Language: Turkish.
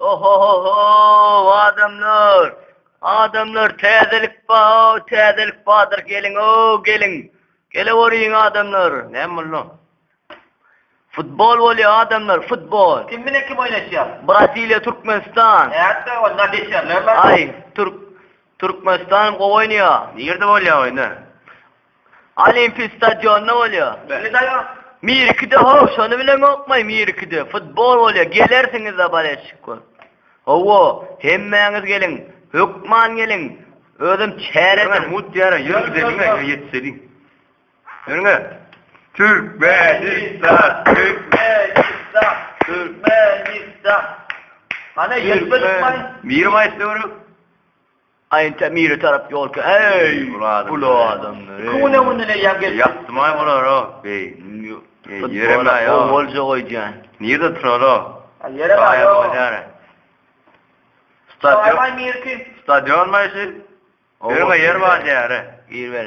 Oho adamlar. Adamlar tezelik badır gelin gelin. Gele orayın adamlar. Ne mullu? Futbol oluyor adamlar futbol. Kim bilen kim oynaşıyor? Brezilya Türkmenistan. Hayatta onlar deşerler lan. Ay Türkmenistan oynuyor. Nerede oluyor oyunu? Olimpi stadyonunda oluyor. Ne dayo? Mirikide hoş onu bile okmay Mirikide. Futbol oluyor. Gelirsiniz de bale çıkın. Owo hemmeniz gelin. Hükman gelin. Özüm çeredim. Mut yara yürü gidelim yetselim. Yürü. Türkmenistan. Hani yetmedik mi? Bir Mayıs'ta vurur. Ayın temiri taraf yol ki. Ey bulu adamlar. Kune ne yapıyor? Yaptım ay vurur o. Bey. Yerime ya. O olca koyacaksın. Nerede turar o? Yerime ya. Stadyon. Stadyon mu işi? Yerime yer var ya. Yer ver.